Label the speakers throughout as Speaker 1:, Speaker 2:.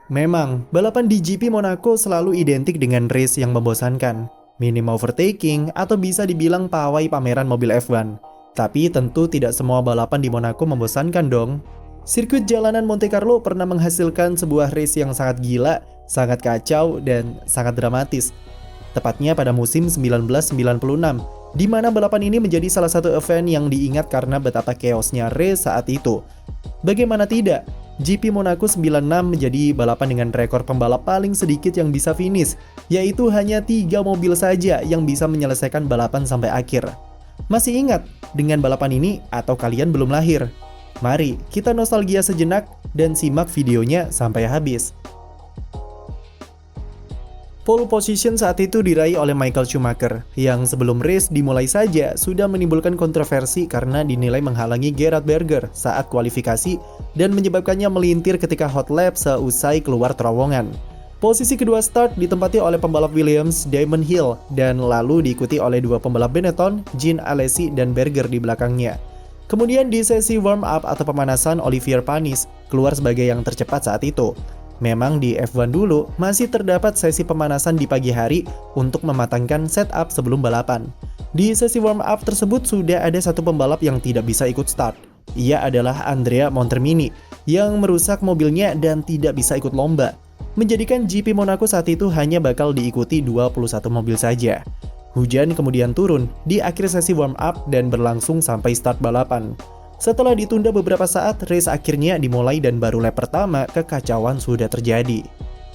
Speaker 1: Memang, balapan di GP Monaco selalu identik dengan race yang membosankan, minim overtaking, atau bisa dibilang pawai pameran mobil F1. Tapi tentu tidak semua balapan di Monaco membosankan dong. Sirkuit jalanan Monte Carlo pernah menghasilkan sebuah race yang sangat gila, sangat kacau, dan sangat dramatis. Tepatnya pada musim 1996, di mana balapan ini menjadi salah satu event yang diingat karena betapa chaosnya race saat itu. Bagaimana tidak? GP Monaco 96 menjadi balapan dengan rekor pembalap paling sedikit yang bisa finish, yaitu hanya 3 mobil saja yang bisa menyelesaikan balapan sampai akhir. Masih ingat dengan balapan ini atau kalian belum lahir? Mari kita nostalgia sejenak dan simak videonya sampai habis. Pole position saat itu diraih oleh Michael Schumacher, yang sebelum race dimulai saja sudah menimbulkan kontroversi karena dinilai menghalangi Gerhard Berger saat kualifikasi dan menyebabkannya melintir ketika hot lap seusai keluar terowongan. Posisi kedua start ditempati oleh pembalap Williams, Damon Hill, dan lalu diikuti oleh dua pembalap Benetton, Jean Alesi dan Berger di belakangnya. Kemudian di sesi warm up atau pemanasan, Olivier Panis keluar sebagai yang tercepat saat itu. Memang di F1 dulu masih terdapat sesi pemanasan di pagi hari untuk mematangkan setup sebelum balapan. Di sesi warm up tersebut sudah ada satu pembalap yang tidak bisa ikut start. Ia adalah Andrea Montermini yang merusak mobilnya dan tidak bisa ikut lomba, menjadikan GP Monaco saat itu hanya bakal diikuti 21 mobil saja. Hujan kemudian turun di akhir sesi warm up dan berlangsung sampai start balapan. Setelah ditunda beberapa saat, race akhirnya dimulai dan baru lap pertama kekacauan sudah terjadi.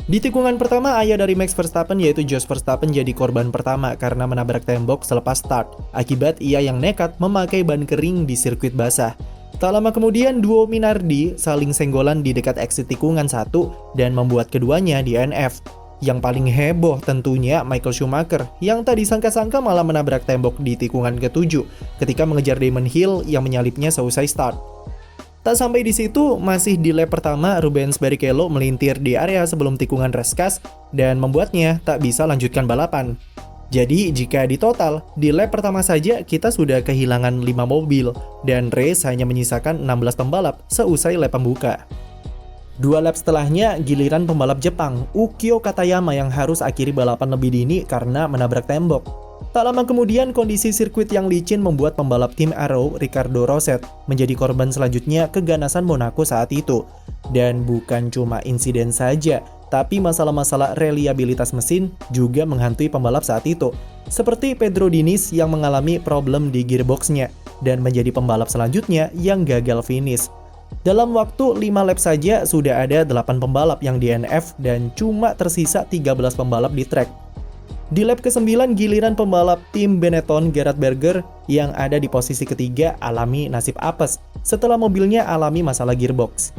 Speaker 1: Di tikungan pertama, ayah dari Max Verstappen yaitu Jos Verstappen jadi korban pertama karena menabrak tembok selepas start, akibat ia yang nekat memakai ban kering di sirkuit basah. Tak lama kemudian, duo Minardi saling senggolan di dekat exit tikungan 1 dan membuat keduanya DNF. Yang paling heboh tentunya Michael Schumacher yang tak disangka-sangka malah menabrak tembok di tikungan ke-7 ketika mengejar Damon Hill yang menyalipnya seusai start. Tak sampai di situ, masih di lap pertama Rubens Barrichello melintir di area sebelum tikungan Rescas dan membuatnya tak bisa lanjutkan balapan. Jadi jika di total, di lap pertama saja kita sudah kehilangan 5 mobil dan race hanya menyisakan 16 pembalap seusai lap pembuka. 2 lap setelahnya, giliran pembalap Jepang, Ukyo Katayama yang harus akhiri balapan lebih dini karena menabrak tembok. Tak lama kemudian, kondisi sirkuit yang licin membuat pembalap tim Arrow, Ricardo Rosset, menjadi korban selanjutnya keganasan Monaco saat itu. Dan bukan cuma insiden saja, tapi masalah-masalah reliabilitas mesin juga menghantui pembalap saat itu. Seperti Pedro Diniz yang mengalami problem di gearboxnya, dan menjadi pembalap selanjutnya yang gagal finish. Dalam waktu 5 lap saja sudah ada 8 pembalap yang DNF dan cuma tersisa 13 pembalap di track. Di lap ke-9 giliran pembalap tim Benetton Gerhard Berger yang ada di posisi ketiga alami nasib apes setelah mobilnya alami masalah gearbox.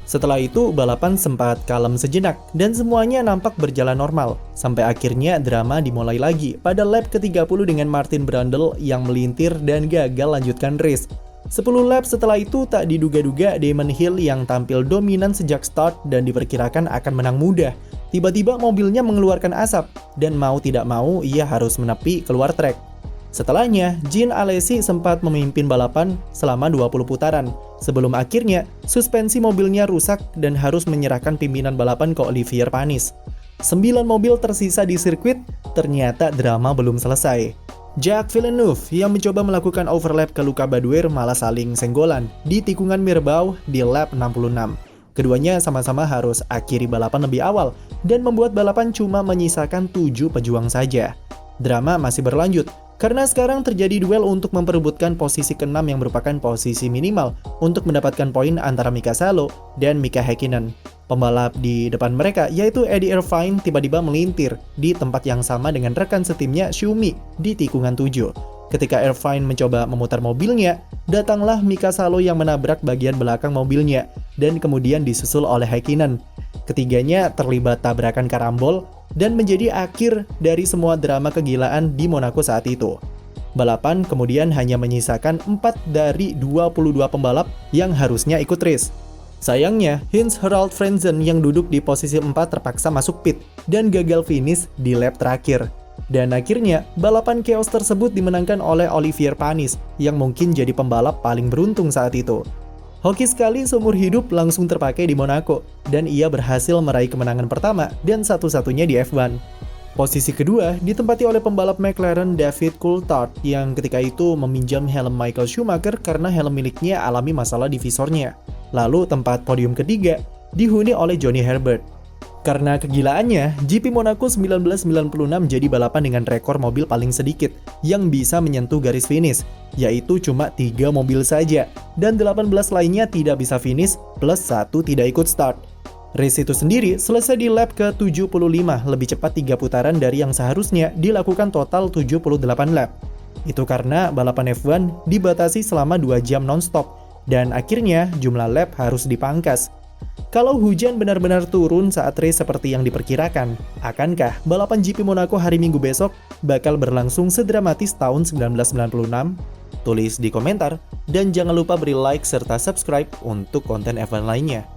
Speaker 1: Setelah itu balapan sempat kalem sejenak dan semuanya nampak berjalan normal sampai akhirnya drama dimulai lagi pada lap ke-30 dengan Martin Brundle yang melintir dan gagal lanjutkan race. 10 lap setelah itu tak diduga-duga Damon Hill yang tampil dominan sejak start dan diperkirakan akan menang mudah. Tiba-tiba mobilnya mengeluarkan asap dan mau tidak mau ia harus menepi keluar trek. Setelahnya, Jean Alesi sempat memimpin balapan selama 20 putaran sebelum akhirnya suspensi mobilnya rusak dan harus menyerahkan pimpinan balapan ke Olivier Panis. 9 mobil tersisa di sirkuit, ternyata drama belum selesai. Jacques Villeneuve yang mencoba melakukan overlap ke Luca Badoer malah saling senggolan di tikungan Mirbau di lap 66. Keduanya sama-sama harus akhiri balapan lebih awal dan membuat balapan cuma menyisakan 7 pejuang saja. Drama masih berlanjut karena sekarang terjadi duel untuk memperebutkan posisi ke-6 yang merupakan posisi minimal untuk mendapatkan poin antara Mika Salo dan Mika Häkkinen. Pembalap di depan mereka yaitu Eddie Irvine tiba-tiba melintir di tempat yang sama dengan rekan setimnya Schumi di tikungan 7. Ketika Irvine mencoba memutar mobilnya, datanglah Mika Salo yang menabrak bagian belakang mobilnya dan kemudian disusul oleh Häkkinen. Ketiganya terlibat tabrakan karambol dan menjadi akhir dari semua drama kegilaan di Monaco saat itu. Balapan kemudian hanya menyisakan 4 dari 22 pembalap yang harusnya ikut race. Sayangnya, Heinz Harald Frentzen yang duduk di posisi 4 terpaksa masuk pit dan gagal finish di lap terakhir. Dan akhirnya, balapan chaos tersebut dimenangkan oleh Olivier Panis yang mungkin jadi pembalap paling beruntung saat itu. Hoki sekali seumur hidup langsung terpakai di Monaco, dan ia berhasil meraih kemenangan pertama dan satu-satunya di F1. Posisi kedua ditempati oleh pembalap McLaren David Coulthard yang ketika itu meminjam helm Michael Schumacher karena helm miliknya alami masalah di visornya. Lalu tempat podium ketiga dihuni oleh Johnny Herbert. Karena kegilaannya, GP Monaco 1996 jadi balapan dengan rekor mobil paling sedikit yang bisa menyentuh garis finish, yaitu cuma 3 mobil saja, dan 18 lainnya tidak bisa finish, plus 1 tidak ikut start. Race itu sendiri selesai di lap ke-75, lebih cepat 3 putaran dari yang seharusnya dilakukan total 78 lap. Itu karena balapan F1 dibatasi selama 2 jam non-stop, dan akhirnya jumlah lap harus dipangkas. Kalau hujan benar-benar turun saat race seperti yang diperkirakan, akankah balapan GP Monaco hari Minggu besok bakal berlangsung sedramatis tahun 1996? Tulis di komentar, dan jangan lupa beri like serta subscribe untuk konten F1 lainnya.